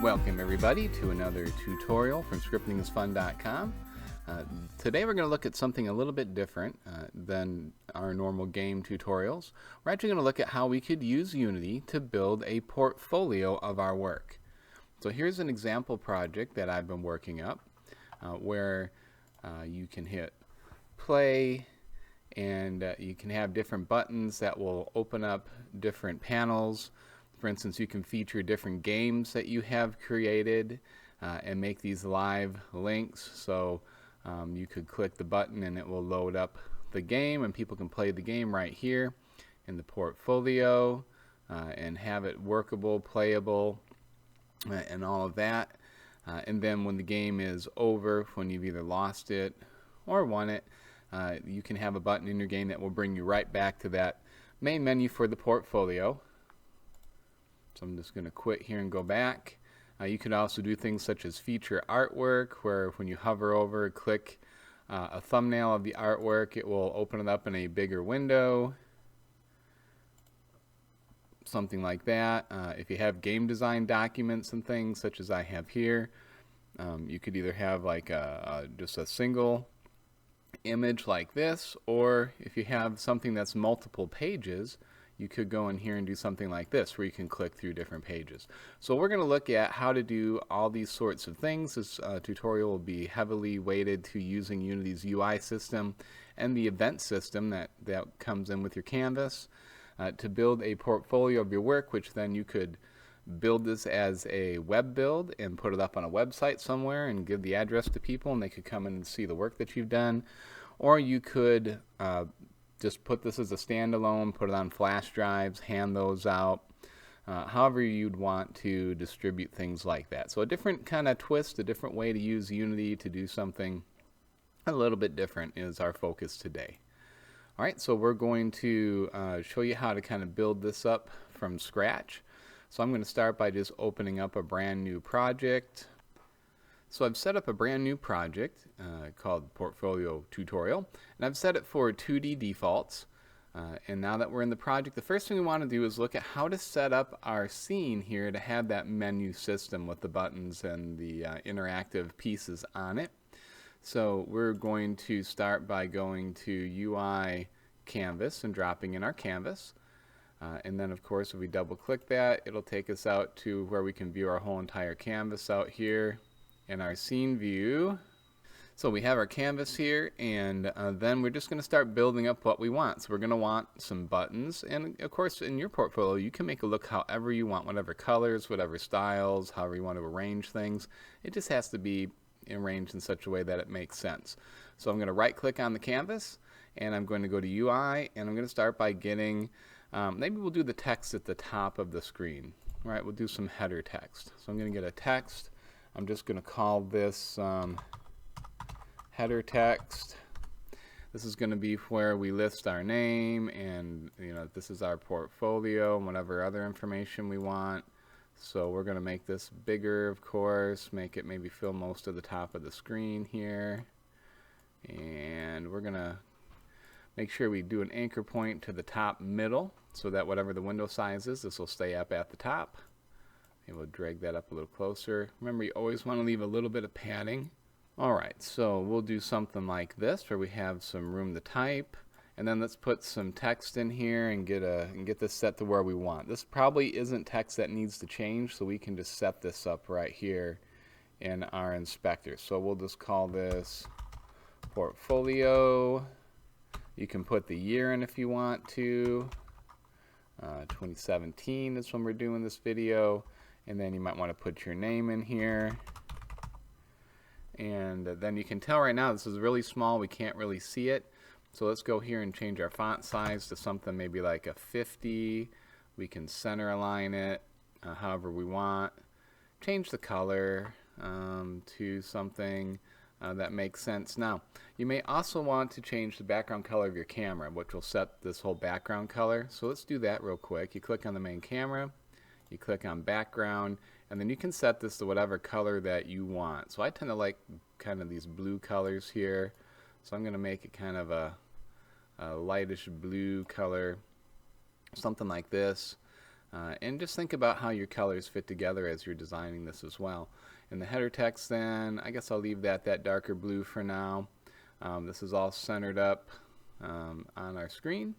Welcome everybody to another tutorial from scriptingisfun.com. Today we're going to look at something a little bit different than our normal game tutorials. We're actually going to look at how we could use Unity to build a portfolio of our work. So here's an example project that I've been working up where you can hit play and you can have different buttons that will open up different panels. For instance, you can feature different games that you have created and make these live links. So you could click the button and it will load up the game and people can play the game right here in the portfolio and have it workable, playable, and all of that. And then when the game is over, when you've either lost it or won it, you can have a button in your game that will bring you right back to that main menu for the portfolio. So I'm just going to quit here and go back. You could also do things such as feature artwork, where when you hover over, click a thumbnail of the artwork, it will open it up in a bigger window. Something like that. If you have game design documents and things such as I have here, you could either have like just a single image like this, or if you have something that's multiple pages, you could go in here and do something like this where you can click through different pages. So we're going to look at how to do all these sorts of things. This tutorial will be heavily weighted to using Unity's UI system and the event system that comes in with your canvas to build a portfolio of your work, which then you could build this as a web build and put it up on a website somewhere and give the address to people and they could come in and see the work that you've done. Or you could just put this as a standalone, put it on flash drives, hand those out, however you'd want to distribute things like that. So a different kind of twist, a different way to use Unity to do something a little bit different is our focus today. Alright, so we're going to show you how to kind of build this up from scratch. So I'm going to start by just opening up a brand new project. So I've set up a brand new project called Portfolio Tutorial, and I've set it for 2D defaults. And now that we're in the project, the first thing we want to do is look at how to set up our scene here to have that menu system with the buttons and the interactive pieces on it. So we're going to start by going to UI Canvas and dropping in our canvas. And then of course if we double click that, it'll take us out to where we can view our whole entire canvas out here in our scene view. So we have our canvas here, and then we're just going to start building up what we want. So we're going to want some buttons, and of course in your portfolio you can make it look however you want, whatever colors, whatever styles, however you want to arrange things. It just has to be arranged in such a way that it makes sense. So I'm going to right click on the canvas and I'm going to go to UI, and I'm going to start by getting maybe we'll do the text at the top of the screen. All right, we'll do some header text. So I'm going to get a text. I'm just going to call this header text. This is going to be where we list our name and this is our portfolio and whatever other information we want. So we're going to make this bigger, of course, make it maybe fill most of the top of the screen here. And we're going to make sure we do an anchor point to the top middle so that whatever the window size is, this will stay up at the top. And we'll drag that up a little closer. Remember, you always want to leave a little bit of padding. Alright, so we'll do something like this where we have some room to type, and then let's put some text in here and get this set to where we want. This probably isn't text that needs to change, so we can just set this up right here in our inspector. So we'll just call this portfolio. You can put the year in if you want to. 2017 is when we're doing this video. And then you might want to put your name in here. And then you can tell right now this is really small, we can't really see it. So let's go here and change our font size to something maybe like a 50. We can center align it however we want. Change the color to something that makes sense. Now, you may also want to change the background color of your camera, which will set this whole background color. So let's do that real quick. You click on the main camera. You click on background, and then you can set this to whatever color that you want. So I tend to like kind of these blue colors here. So I'm going to make it kind of a lightish blue color, something like this. And just think about how your colors fit together as you're designing this as well. And the header text then, I guess I'll leave that darker blue for now. This is all centered up on our screen.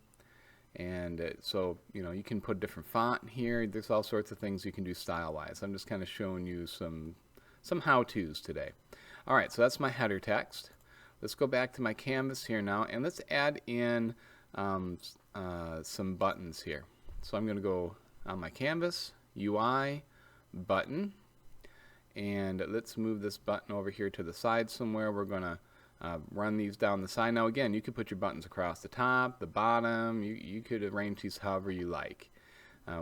And so, you can put different font here. There's all sorts of things you can do style-wise. I'm just kind of showing you some how-tos today. All right, so that's my header text. Let's go back to my canvas here now, and let's add in some buttons here. So I'm going to go on my canvas, UI, button, and let's move this button over here to the side somewhere. We're going to run these down the side. Now again, you could put your buttons across the top, the bottom. You could arrange these however you like.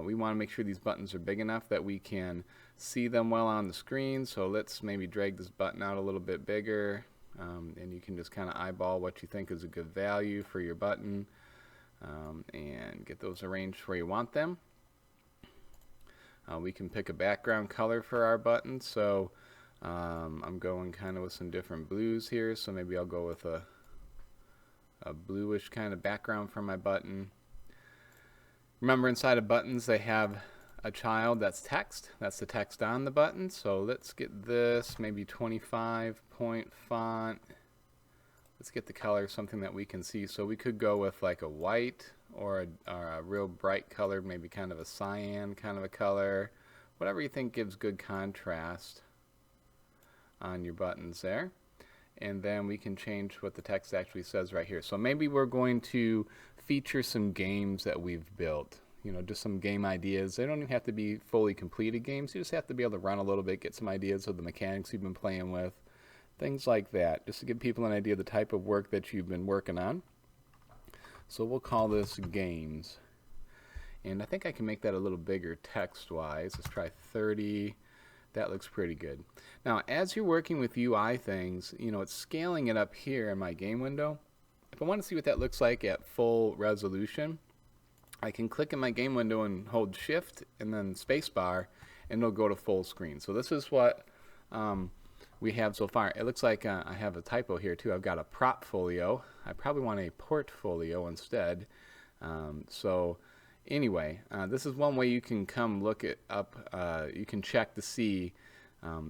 We want to make sure these buttons are big enough that we can see them well on the screen. So let's maybe drag this button out a little bit bigger, and you can just kind of eyeball what you think is a good value for your button, and get those arranged where you want them. We can pick a background color for our button. So I'm going kind of with some different blues here, so maybe I'll go with a bluish kind of background for my button. Remember, inside of buttons they have a child that's text. That's the text on the button. So let's get this maybe 25-point font. Let's get the color something that we can see. So we could go with like a white or a real bright color, maybe kind of a cyan kind of a color. Whatever you think gives good contrast on your buttons there. And then we can change what the text actually says right here. So maybe we're going to feature some games that we've built. Just some game ideas. They don't even have to be fully completed games. You just have to be able to run a little bit, get some ideas of the mechanics you've been playing with. Things like that, just to give people an idea of the type of work that you've been working on. So we'll call this games. And I think I can make that a little bigger text-wise. Let's try 30. That looks pretty good. Now, as you're working with UI things, it's scaling it up here in my game window. If I want to see what that looks like at full resolution, I can click in my game window and hold Shift and then Spacebar, and it'll go to full screen. So this is what we have so far. It looks like I have a typo here too. I've got a portfolio. I probably want a portfolio instead. So anyway, this is one way you can come look it up. You can check to see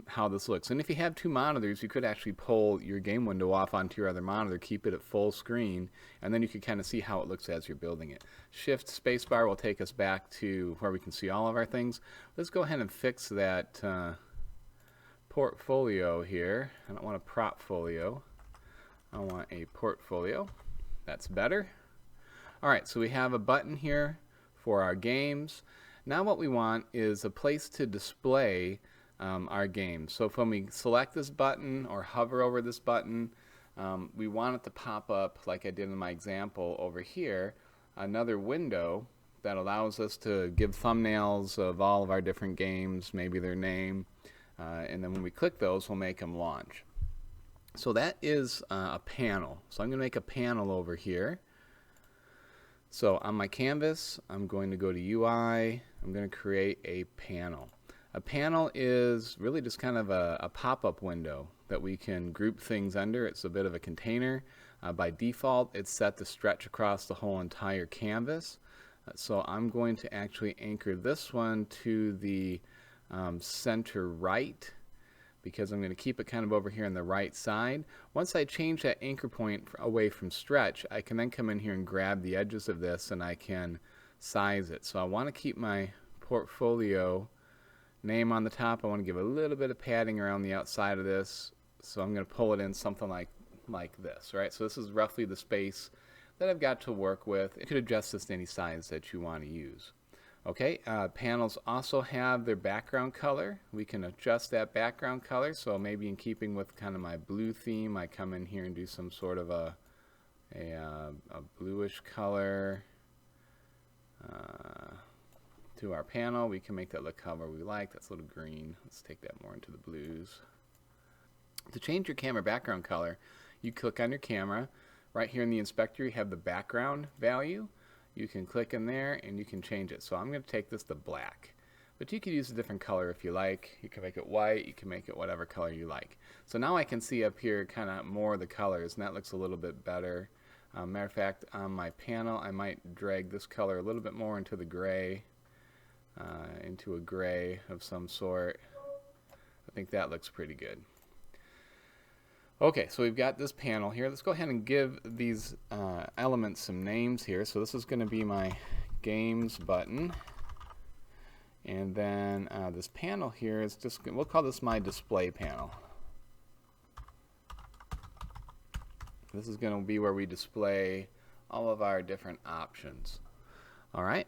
how this looks. And if you have two monitors, you could actually pull your game window off onto your other monitor, keep it at full screen, and then you can kind of see how it looks as you're building it. Shift Spacebar will take us back to where we can see all of our things. Let's go ahead and fix that portfolio here. I don't want a propfolio. I want a portfolio. That's better. Alright, so we have a button here for our games. Now what we want is a place to display our games. So when we select this button or hover over this button, we want it to pop up, like I did in my example over here, another window that allows us to give thumbnails of all of our different games, maybe their name, and then when we click those, we'll make them launch. So that is a panel. So I'm going to make a panel over here. So on my canvas, I'm going to go to UI. I'm going to create a panel. A panel is really just kind of a pop-up window that we can group things under. It's a bit of a container. By default, it's set to stretch across the whole entire canvas. So I'm going to actually anchor this one to the center right, because I'm going to keep it kind of over here on the right side. Once I change that anchor point away from stretch, I can then come in here and grab the edges of this and I can size it. So I want to keep my portfolio name on the top. I want to give a little bit of padding around the outside of this. So I'm going to pull it in something like this, right? So this is roughly the space that I've got to work with. You could adjust this to any size that you want to use. Okay, panels also have their background color. We can adjust that background color. So maybe in keeping with kind of my blue theme, I come in here and do some sort of a bluish color to our panel. We can make that look however we like. That's a little green. Let's take that more into the blues. To change your camera background color, you click on your camera. Right here in the inspector, you have the background value. You can click in there and you can change it. So I'm going to take this to black. But you could use a different color if you like. You can make it white. You can make it whatever color you like. So now I can see up here kind of more of the colors, and that looks a little bit better. Matter of fact, on my panel, I might drag this color a little bit more into the gray. into a gray of some sort. I think that looks pretty good. Okay, so we've got this panel here. Let's go ahead and give these elements some names here. So this is going to be my games button. And then this panel here is just, we'll call this my display panel. This is going to be where we display all of our different options. All right.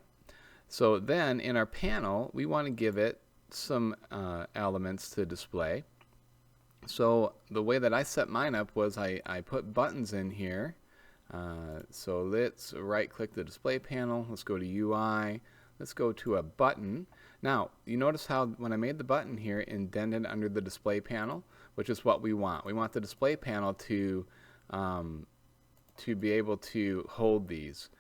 So then in our panel, we want to give it some elements to display. So the way that I set mine up was I put buttons in here. So let's right click the display panel. Let's go to UI. Let's go to a button. Now, you notice how when I made the button here indented under the display panel, which is what we want. We want the display panel to be able to hold these.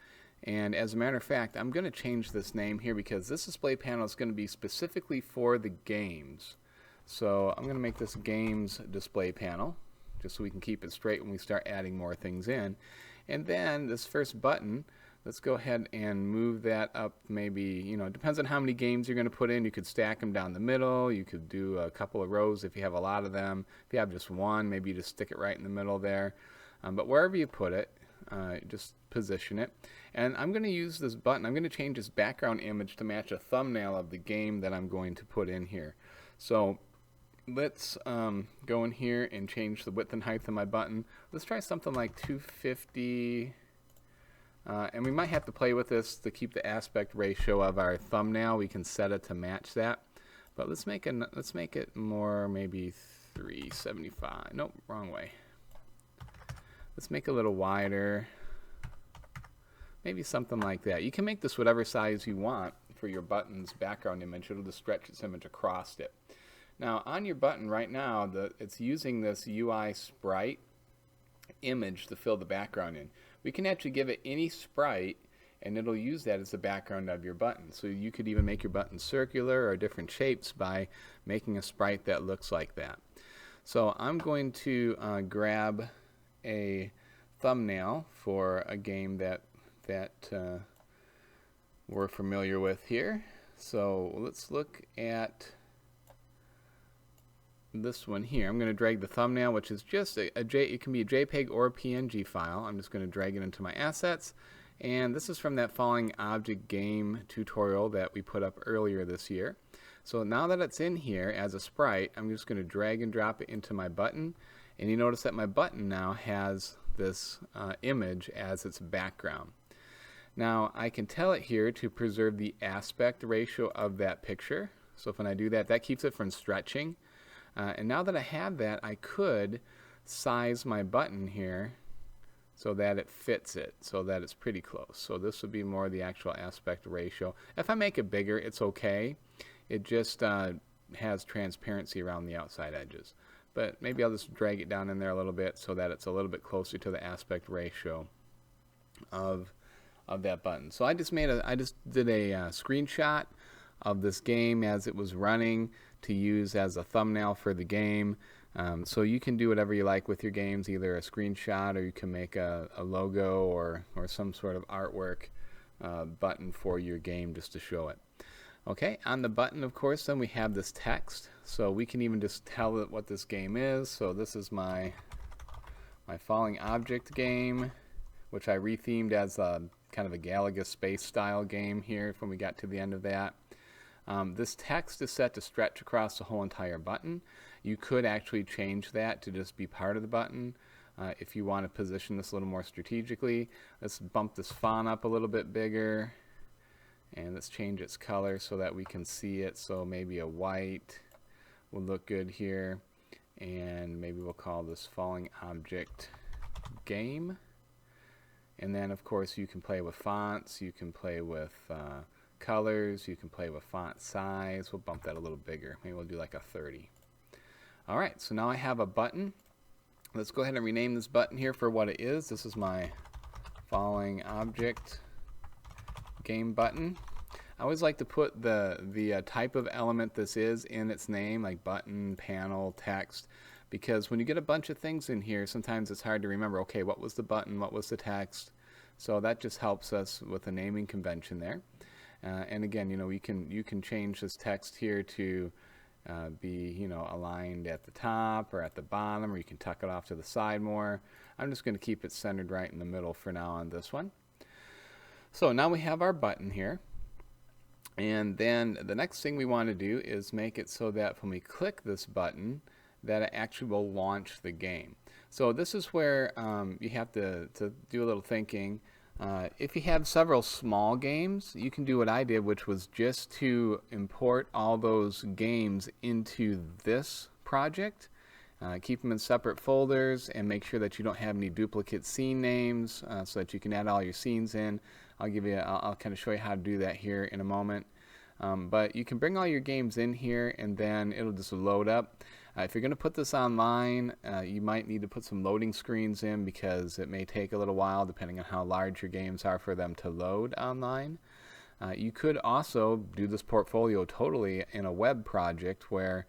And as a matter of fact, I'm going to change this name here because this display panel is going to be specifically for the games. So I'm going to make this games display panel just so we can keep it straight when we start adding more things in. And then this first button, let's go ahead and move that up. Maybe, you know, it depends on how many games you're going to put in. You could stack them down the middle. You could do a couple of rows if you have a lot of them. If you have just one, maybe you just stick it right in the middle there. But wherever you put it, just position it. And I'm going to use this button. I'm going to change this background image to match a thumbnail of the game that I'm going to put in here. So let's go in here and change the width and height of my button. Let's try something like 250. And we might have to play with this to keep the aspect ratio of our thumbnail. We can set it to match that. But let's make it more, maybe 375. Nope, wrong way. Let's make it a little wider. Maybe something like that. You can make this whatever size you want for your button's background image. It'll just stretch its image across it. Now on your button right now, it's using this UI sprite image to fill the background in. We can actually give it any sprite and it'll use that as the background of your button. So you could even make your button circular or different shapes by making a sprite that looks like that. So I'm going to grab a thumbnail for a game that we're familiar with here. So let's look at this one here. I'm going to drag the thumbnail, which is just it can be a JPEG or a PNG file. I'm just going to drag it into my assets. And this is from that Falling Object game tutorial that we put up earlier this year. So now that it's in here as a sprite, I'm just going to drag and drop it into my button. And you notice that my button now has this image as its background. Now I can tell it here to preserve the aspect ratio of that picture. So when I do that, that keeps it from stretching. And now that I have that, I could size my button here so that it fits it, so that it's pretty close. So this would be more the actual aspect ratio. If I make it bigger, it's okay. It just has transparency around the outside edges. But maybe I'll just drag it down in there a little bit so that it's a little bit closer to the aspect ratio of that button. So I just did a screenshot of this game as it was running to use as a thumbnail for the game. So you can do whatever you like with your games, either a screenshot or you can make a logo or some sort of artwork button for your game just to show it. Okay, on the button, of course, then we have this text. So we can even just tell it what this game is. So this is my Falling Object game, which I rethemed as a kind of a Galaga space style game here when we got to the end of that. This text is set to stretch across the whole entire button. You could actually change that to just be part of the button if you want to position this a little more strategically. Let's bump this font up a little bit bigger. And let's change its color so that we can see it. So maybe a white will look good here. And maybe we'll call this Falling Object Game. And then, of course, you can play with fonts. You can play with colors. You can play with font size. We'll bump that a little bigger. Maybe we'll do like a 30. All right, so now I have a button. Let's go ahead and rename this button here for what it is. This is my Falling Object Game button. I always like to put the type of element this is in its name, like button, panel, text, because when you get a bunch of things in here, sometimes it's hard to remember, okay, what was the button, what was the text? So that just helps us with the naming convention there. And again, you can change this text here to be aligned at the top or at the bottom, or you can tuck it off to the side more. I'm just going to keep it centered right in the middle for now on this one. So now we have our button here. And then the next thing we want to do is make it so that when we click this button, that it actually will launch the game. So this is where you have to do a little thinking. If you have several small games, you can do what I did, which was just to import all those games into this project. Keep them in separate folders and make sure that you don't have any duplicate scene names so that you can add all your scenes in. I'll kind of show you how to do that here in a moment. But you can bring all your games in here and then it'll just load up. If you're going to put this online, you might need to put some loading screens in because it may take a little while depending on how large your games are for them to load online. You could also do this portfolio totally in a web project where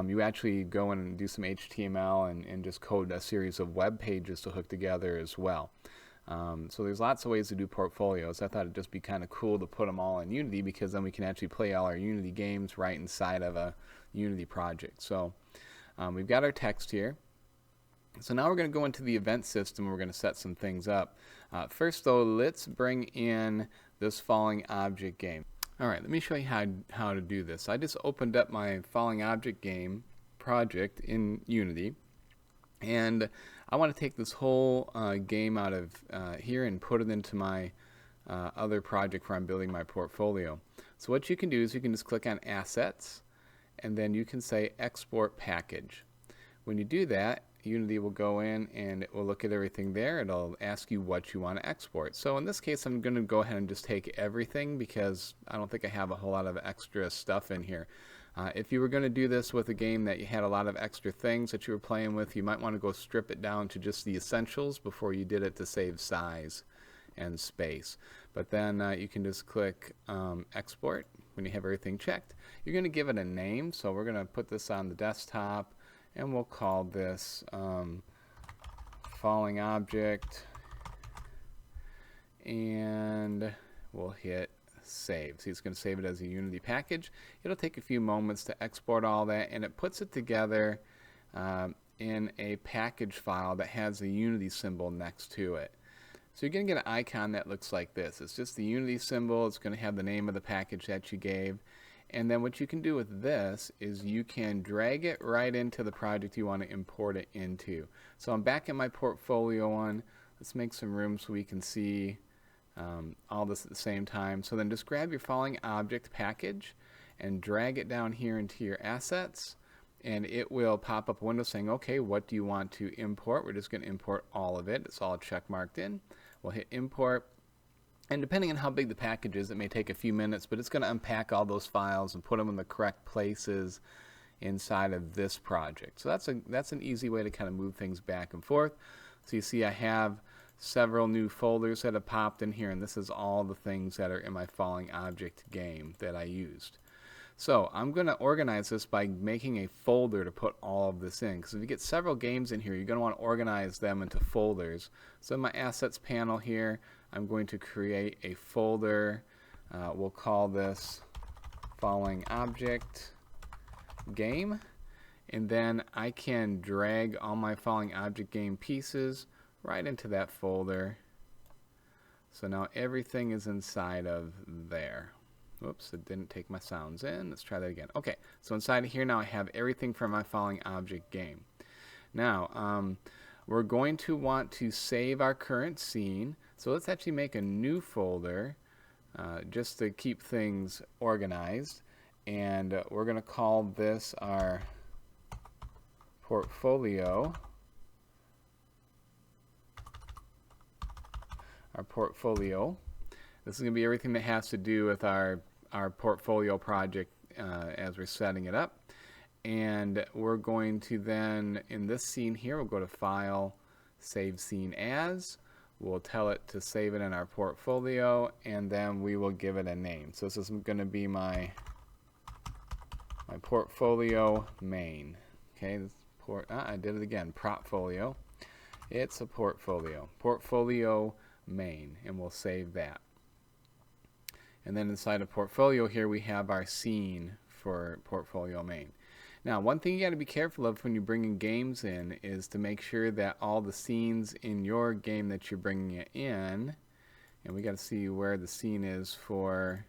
you actually go in and do some HTML and just code a series of web pages to hook together as well. So there's lots of ways to do portfolios. I thought it'd just be kind of cool to put them all in Unity because then we can actually play all our Unity games right inside of a Unity project. So we've got our text here. So now we're going to go into the event system and we're going to set some things up. First though, let's bring in this falling object game. Alright, let me show you how to do this. I just opened up my falling object game project in Unity. And I want to take this whole game out of here and put it into my other project where I'm building my portfolio. So what you can do is you can just click on Assets and then you can say Export Package. When you do that, Unity will go in and it will look at everything there. It'll ask you what you want to export. So in this case, I'm going to go ahead and just take everything because I don't think I have a whole lot of extra stuff in here. If you were going to do this with a game that you had a lot of extra things that you were playing with, you might want to go strip it down to just the essentials before you did it to save size and space. But then you can just click Export when you have everything checked. You're going to give it a name, so we're going to put this on the desktop and we'll call this falling object, and we'll hit save. So it's going to save it as a Unity package. It'll take a few moments to export all that, and it puts it together in a package file that has a Unity symbol next to it. So you're going to get an icon that looks like this. It's just the Unity symbol. It's going to have the name of the package that you gave. And then what you can do with this is you can drag it right into the project you want to import it into. So I'm back in my portfolio one. Let's make some room so we can see all this at the same time. So then just grab your falling object package and drag it down here into your assets, and it will pop up a window saying, okay, what do you want to import? We're just going to import all of it. It's all check marked in. We'll hit import, and depending on how big the package is, it may take a few minutes, but it's going to unpack all those files and put them in the correct places inside of this project. So that's an easy way to kind of move things back and forth. So you see I have several new folders that have popped in here, and this is all the things that are in my falling object game that I used. So I'm going to organize this by making a folder to put all of this in, because if you get several games in here, you're going to want to organize them into folders. So in my assets panel here, I'm going to create a folder. We'll call this falling object game, and then I can drag all my falling object game pieces right into that folder. So now everything is inside of there. Whoops, it didn't take my sounds in. Let's try that again. Okay, so inside of here now I have everything from my falling object game. Now, we're going to want to save our current scene. So let's actually make a new folder just to keep things organized. And we're going to call this our portfolio. This is going to be everything that has to do with our portfolio project as we're setting it up. And we're going to then, in this scene here, we'll go to File, Save Scene As. We'll tell it to save it in our portfolio, and then we will give it a name. So this is going to be my portfolio main. Okay, I did it again. Portfolio. It's a portfolio. Portfolio main, and we'll save that. And then inside of portfolio here we have our scene for portfolio main. Now, one thing you got to be careful of when you're bringing games in is to make sure that all the scenes in your game that you're bringing it in, and we got to see where the scene is for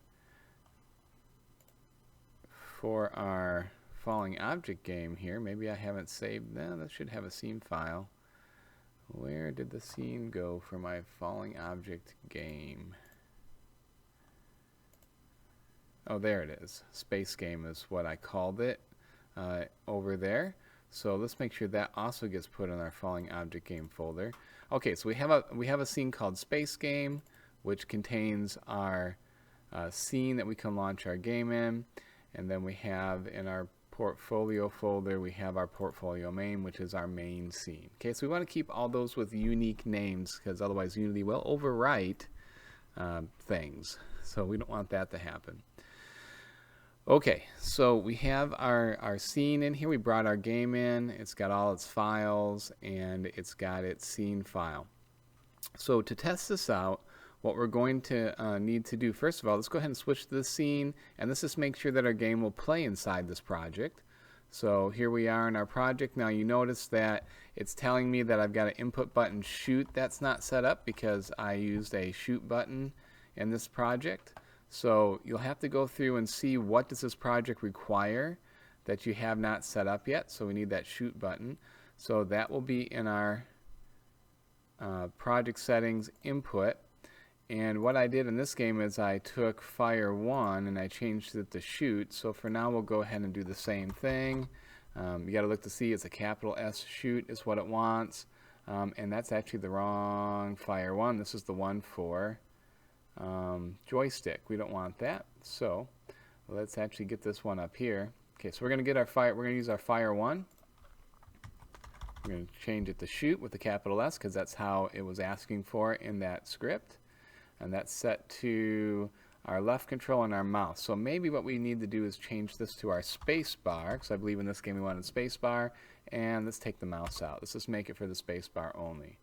our falling object game here. Maybe I haven't saved that. That should have a scene file. Where did the scene go for my falling object game? Oh, there it is. Space game is what I called it over there. So let's make sure that also gets put in our falling object game folder. Okay, so we have a scene called space game, which contains our scene that we can launch our game in, and then we have in our portfolio folder we have our portfolio main, which is our main scene. Okay, so we want to keep all those with unique names because otherwise Unity will overwrite things. So we don't want that to happen. Okay, so we have our scene in here. We brought our game in. It's got all its files and it's got its scene file. So to test this out, what we're going to need to do, first of all, let's go ahead and switch to the scene, and let's just make sure that our game will play inside this project. So here we are in our project. Now you notice that it's telling me that I've got an input button shoot that's not set up because I used a shoot button in this project. So you'll have to go through and see what does this project require that you have not set up yet. So we need that shoot button. So that will be in our project settings input. And what I did in this game is I took Fire 1 and I changed it to shoot. So for now we'll go ahead and do the same thing. You got to look to see it's a capital S shoot is what it wants. And that's actually the wrong Fire 1. This is the one for joystick. We don't want that. So let's actually get this one up here. Okay, so we're going to get our fire. We're going to use our Fire 1. We're going to change it to shoot with the capital S because that's how it was asking for in that script. And that's set to our left control and our mouse. So maybe what we need to do is change this to our space bar, because I believe in this game we wanted space bar. And let's take the mouse out. Let's just make it for the space bar only.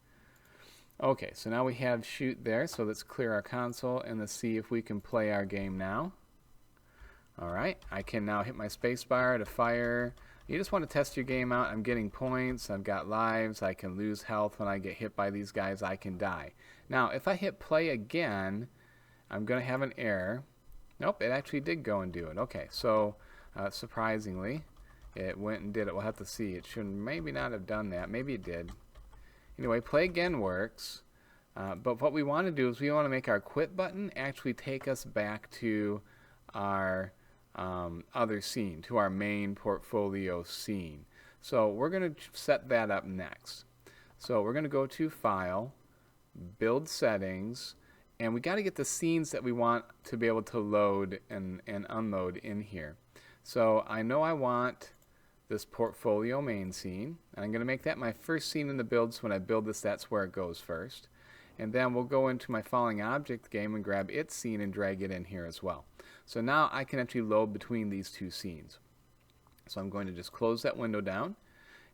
Okay, so now we have shoot there. So let's clear our console and let's see if we can play our game now. Alright, I can now hit my space bar to fire. You just want to test your game out. I'm getting points, I've got lives, I can lose health when I get hit by these guys, I can die. Now if I hit play again, I'm going to have an error. Nope, it actually did go and do it. Okay, so surprisingly it went and did it. We'll have to see. It should maybe not have done that. Maybe it did. Anyway, play again works. But what we want to do is we want to make our quit button actually take us back to our other scene, to our main portfolio scene. So we're going to set that up next. So we're going to go to File, Build Settings, and we got to get the scenes that we want to be able to load and unload in here. So I know I want this portfolio main scene. I'm going to make that my first scene in the build, so when I build this, that's where it goes first. And then we'll go into my falling object game and grab its scene and drag it in here as well. So now I can actually load between these two scenes. So I'm going to just close that window down,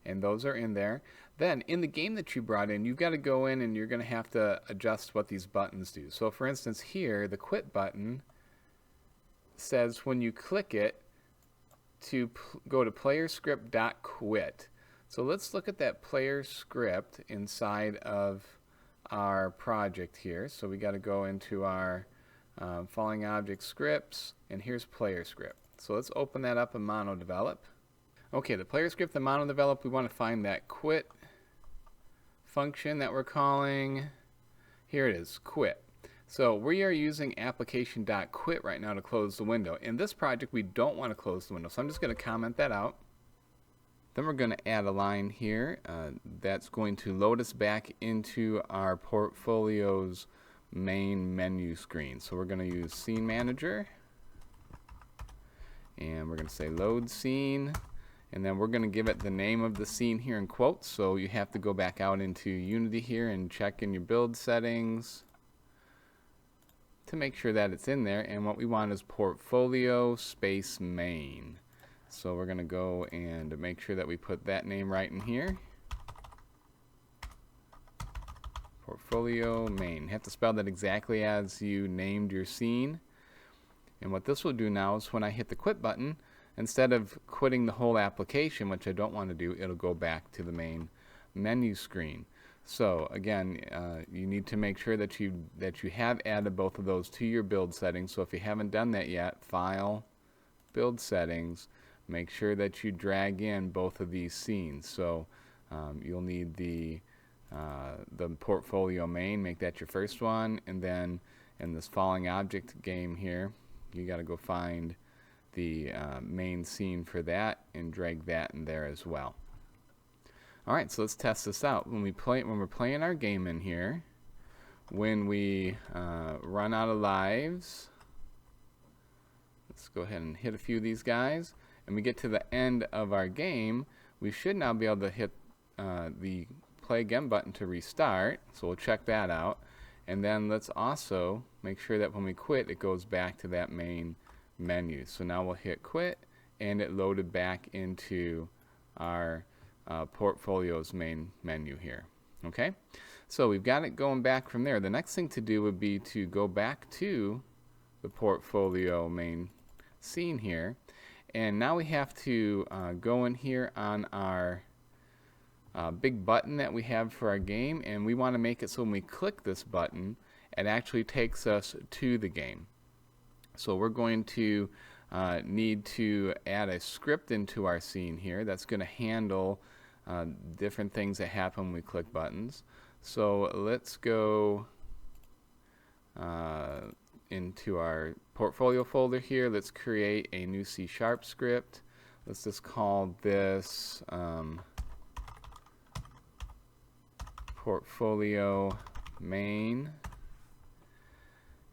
and those are in there. Then in the game that you brought in, you've got to go in and you're going to have to adjust what these buttons do. So for instance here, the quit button says when you click it to go to playerscript.quit. So let's look at that player script inside of our project here. So we got to go into our falling object scripts, and here's player script. So let's open that up in MonoDevelop. Okay, the player script in MonoDevelop, we want to find that quit function that we're calling. Here it is, quit. So we are using application.quit right now to close the window. In this project, we don't want to close the window, so I'm just going to comment that out. Then we're going to add a line here that's going to load us back into our portfolio's main menu screen. So we're going to use Scene Manager, and we're going to say load scene, and then we're going to give it the name of the scene here in quotes. So you have to go back out into Unity here and check in your build settings to make sure that it's in there. And what we want is portfolio space main. So we're going to go and make sure that we put that name right in here. Portfolio main. You have to spell that exactly as you named your scene. And what this will do now is when I hit the quit button, instead of quitting the whole application, which I don't want to do, it'll go back to the main menu screen. So again, you need to make sure that you have added both of those to your build settings. So if you haven't done that yet, File, Build Settings, make sure that you drag in both of these scenes. So you'll need the portfolio main, make that your first one, and then in this falling object game here, you got to go find the main scene for that and drag that in there as well. Alright, so let's test this out. When we're playing our game in here, when we run out of lives, let's go ahead and hit a few of these guys, and we get to the end of our game, we should now be able to hit the play again button to restart. So we'll check that out, and then let's also make sure that when we quit, it goes back to that main menu. So now we'll hit quit, and it loaded back into our portfolio's main menu here. Okay, so we've got it going back from there. The next thing to do would be to go back to the portfolio main scene here, and now we have to go in here on our big button that we have for our game, and we want to make it so when we click this button, it actually takes us to the game. So we're going to need to add a script into our scene here that's going to handle different things that happen when we click buttons. So let's go into our portfolio folder here. Let's create a new C# script. Let's just call this portfolio main,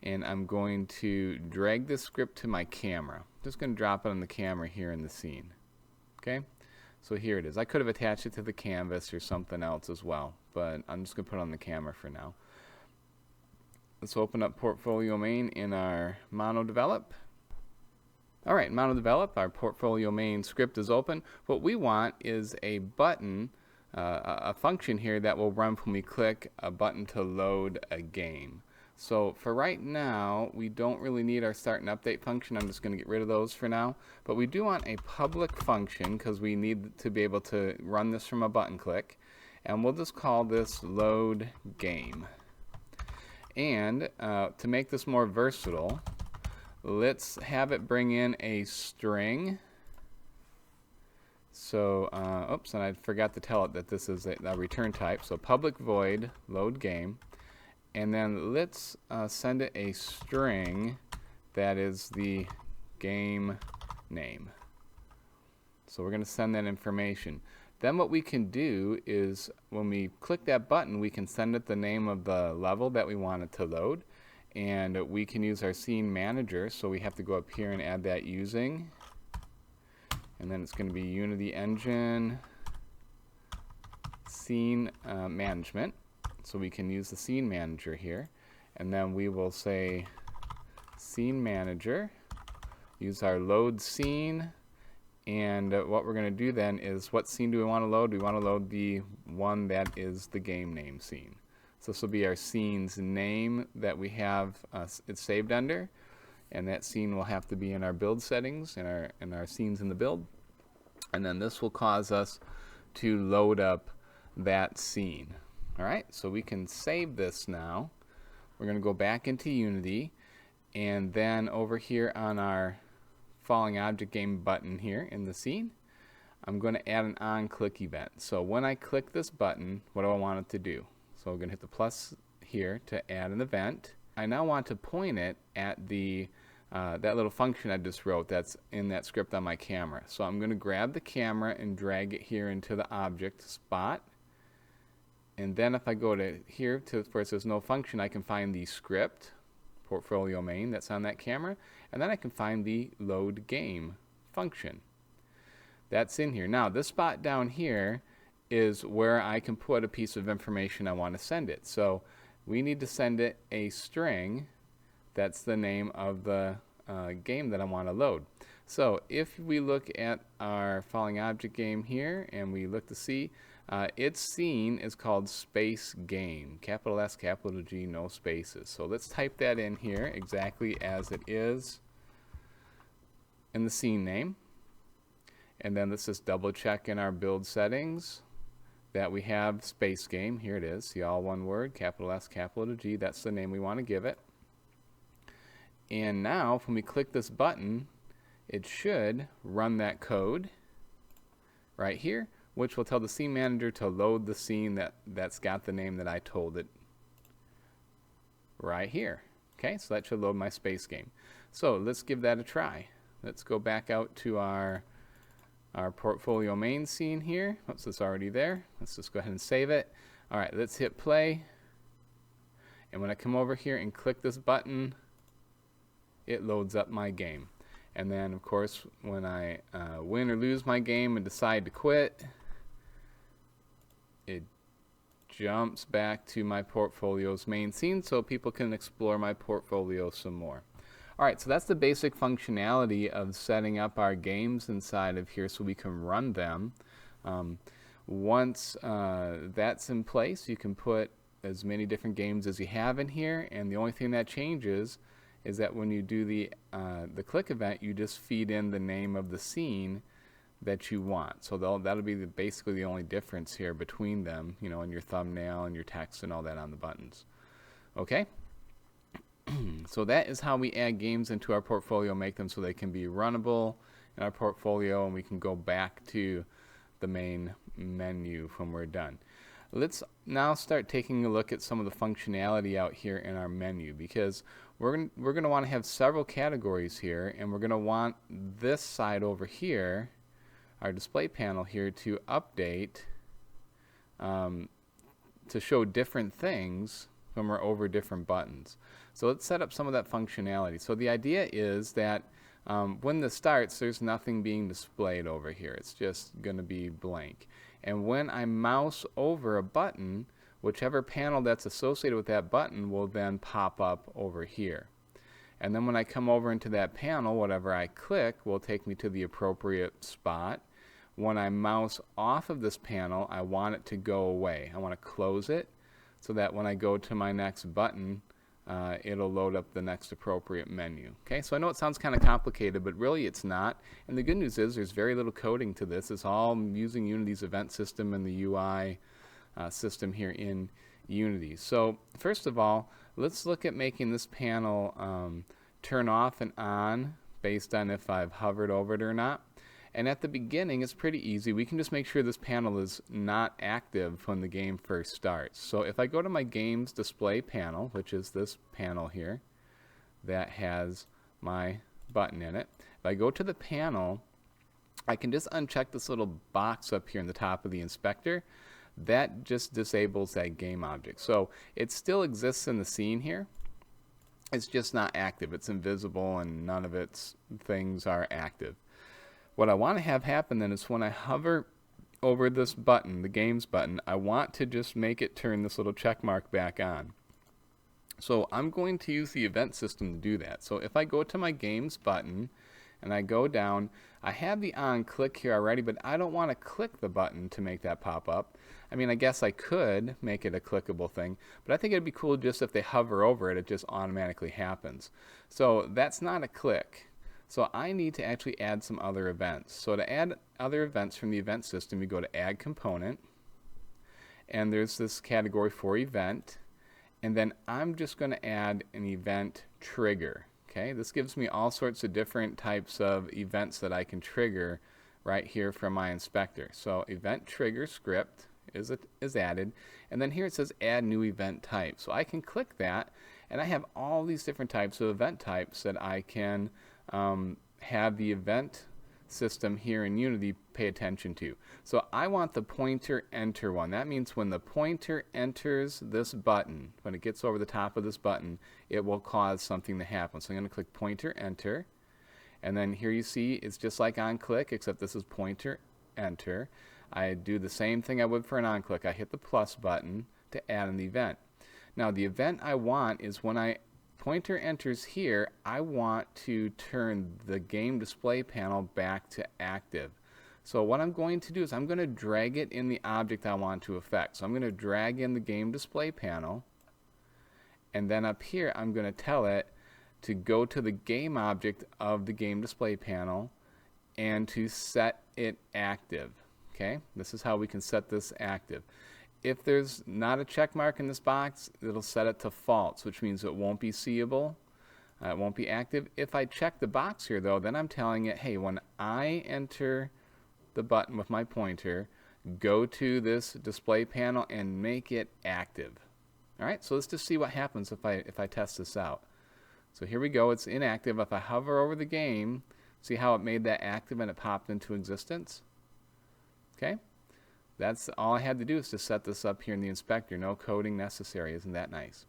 and I'm going to drag this script to my camera. Just going to drop it on the camera here in the scene. Okay, so here it is. I could have attached it to the canvas or something else as well, but I'm just going to put it on the camera for now. Let's open up portfolio main in our MonoDevelop. Alright, MonoDevelop, our portfolio main script is open. What we want is a button, a function here that will run when we click a button to load a game. So for right now, we don't really need our start and update function. I'm just going to get rid of those for now. But we do want a public function because we need to be able to run this from a button click. And we'll just call this load game. And to make this more versatile, let's have it bring in a string. So, oops, and I forgot to tell it that this is a return type. So public void load game. And then let's send it a string that is the game name. So we're going to send that information. Then what we can do is when we click that button, we can send it the name of the level that we want it to load. And we can use our scene manager. So we have to go up here and add that using. And then it's going to be Unity Engine Scene Management. So we can use the scene manager here, and then we will say scene manager, use our load scene, and what we're going to do then is what scene do we want to load? We want to load the one that is the game name scene. So this will be our scene's name that we have it saved under, and that scene will have to be in our build settings, in our scenes in the build, and then this will cause us to load up that scene. Alright, so we can save this now. We're going to go back into Unity, and then over here on our falling object game button here in the scene, I'm going to add an on-click event. So when I click this button, what do I want it to do? So I'm going to hit the plus here to add an event. I now want to point it at the that little function I just wrote that's in that script on my camera. So I'm going to grab the camera and drag it here into the object spot. And then if I go to here to where it says no function, I can find the script, portfolio main, that's on that camera. And then I can find the load game function. That's in here. Now this spot down here is where I can put a piece of information I want to send it. So we need to send it a string. That's the name of the game that I want to load. So if we look at our falling object game here and we look to see, its scene is called space game, capital S, capital G, no spaces. So let's type that in here exactly as it is and the scene name. And then let's just double check in our build settings that we have space game. Here it is. See, all one word, capital S, capital G. That's the name we want to give it. And now, when we click this button, it should run that code right here, which will tell the scene manager to load the scene that's got the name that I told it right here. Okay, so that should load my space game. So let's give that a try. Let's go back out to our portfolio main scene here. Oops, it's already there. Let's just go ahead and save it. All right, let's hit play. And when I come over here and click this button, it loads up my game. And then, of course, when I win or lose my game and decide to quit, it jumps back to my portfolio's main scene so people can explore my portfolio some more. Alright, so that's the basic functionality of setting up our games inside of here so we can run them. Once that's in place, you can put as many different games as you have in here, and the only thing that changes is that when you do the click event, you just feed in the name of the scene that you want. So that'll be basically the only difference here between them, you know, in your thumbnail and your text and all that on the buttons. Okay? So that is how we add games into our portfolio, make them so they can be runnable in our portfolio, and we can go back to the main menu when we're done. Let's now start taking a look at some of the functionality out here in our menu, because we're going to want to have several categories here, and we're going to want this side over here, our display panel here, to update to show different things when we're over different buttons. So let's set up some of that functionality. So the idea is that when this starts, there's nothing being displayed over here. It's just going to be blank. And when I mouse over a button, whichever panel that's associated with that button will then pop up over here. And then when I come over into that panel, whatever I click will take me to the appropriate spot. When I mouse off of this panel, I want it to go away. I want to close it so that when I go to my next button, it'll load up the next appropriate menu. Okay, so I know it sounds kind of complicated, but really it's not. And the good news is there's very little coding to this. It's all using Unity's event system and the UI system here in Unity. So first of all, let's look at making this panel turn off and on based on if I've hovered over it or not. And at the beginning, it's pretty easy. We can just make sure this panel is not active when the game first starts. So if I go to my games display panel, which is this panel here that has my button in it, if I go to the panel, I can just uncheck this little box up here in the top of the inspector. That just disables that game object. So it still exists in the scene here. It's just not active. It's invisible and none of its things are active. What I want to have happen then is when I hover over this button, the games button, I want to just make it turn this little check mark back on. So I'm going to use the event system to do that. So if I go to my games button and I go down, I have the on click here already, but I don't want to click the button to make that pop up. I mean, I guess I could make it a clickable thing, but I think it'd be cool just if they hover over it, it just automatically happens. So that's not a click. So I need to actually add some other events. So to add other events from the event system, you go to Add Component, and there's this category for Event, and then I'm just going to add an event trigger. Okay, this gives me all sorts of different types of events that I can trigger right here from my inspector. So Event Trigger Script is added, and then here it says Add New Event Type. So I can click that, and I have all these different types of event types that I can have the event system here in Unity pay attention to. So I want the pointer enter one. That means when the pointer enters this button, when it gets over the top of this button, it will cause something to happen. So I'm going to click pointer enter, and then here you see it's just like on click, except this is pointer enter. I do the same thing I would for an on click. I hit the plus button to add an event. Now the event I want is when I pointer enters here, I want to turn the game display panel back to active. So what I'm going to do is I'm going to drag it in the object I want to affect. So I'm going to drag in the game display panel, and then up here I'm going to tell it to go to the game object of the game display panel and to set it active. Okay, this is how we can set this active. If there's not a check mark in this box, it'll set it to false, which means it won't be seeable. It won't be active. If I check the box here though, then I'm telling it, hey, when I enter the button with my pointer, go to this display panel and make it active. Alright, so let's just see what happens if I test this out. So here we go, it's inactive. If I hover over the game, see how it made that active and it popped into existence? Okay, that's all I had to do is to set this up here in the inspector. No coding necessary. Isn't that nice?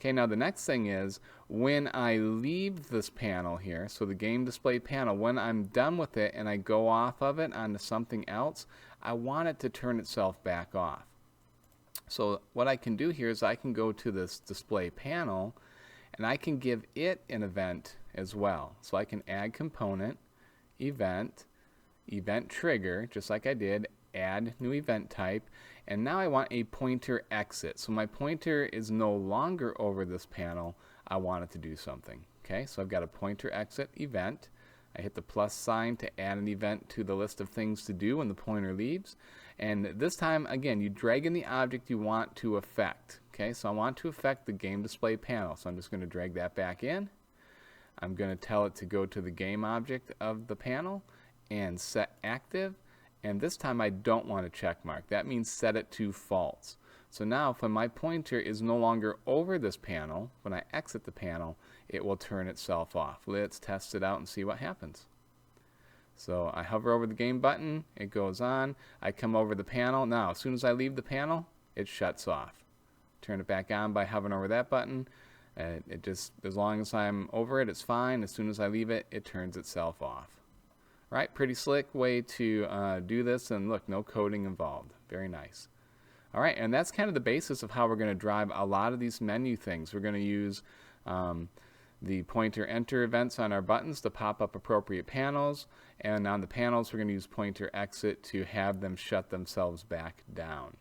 Okay, now the next thing is when I leave this panel here, so the game display panel, when I'm done with it and I go off of it onto something else, I want it to turn itself back off. So what I can do here is I can go to this display panel and I can give it an event as well. So I can add component, event, event trigger, just like I did, add new event type, and now I want a pointer exit. So my pointer is no longer over this panel. I want it to do something. Okay, so I've got a pointer exit event. I hit the plus sign to add an event to the list of things to do when the pointer leaves. And this time, again, you drag in the object you want to affect. Okay, so I want to affect the game display panel. So I'm just going to drag that back in. I'm going to tell it to go to the game object of the panel and set active. And this time I don't want a check mark. That means set it to false. So now when my pointer is no longer over this panel, when I exit the panel, it will turn itself off. Let's test it out and see what happens. So I hover over the game button, it goes on, I come over the panel. Now as soon as I leave the panel, it shuts off. Turn it back on by hovering over that button. It just, as long as I'm over it, it's fine. As soon as I leave it, it turns itself off. Right, pretty slick way to do this, and look, no coding involved. Very nice. All right, and that's kind of the basis of how we're going to drive a lot of these menu things. We're going to use the pointer enter events on our buttons to pop up appropriate panels, and on the panels we're going to use pointer exit to have them shut themselves back down.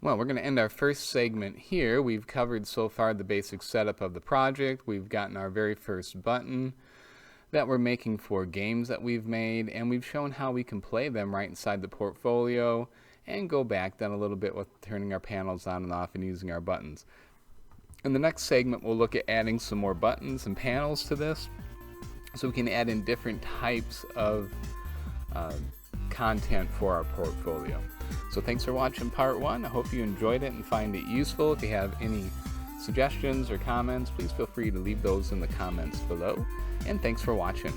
Well, we're going to end our first segment here. We've covered so far the basic setup of the project. We've gotten our very first button that we're making for games that we've made, and we've shown how we can play them right inside the portfolio and go back then a little bit with turning our panels on and off and using our buttons. In the next segment, we'll look at adding some more buttons and panels to this so we can add in different types of content for our portfolio. So thanks for watching part 1. I hope you enjoyed it and find it useful. If you have any suggestions or comments, please feel free to leave those in the comments below. And thanks for watching.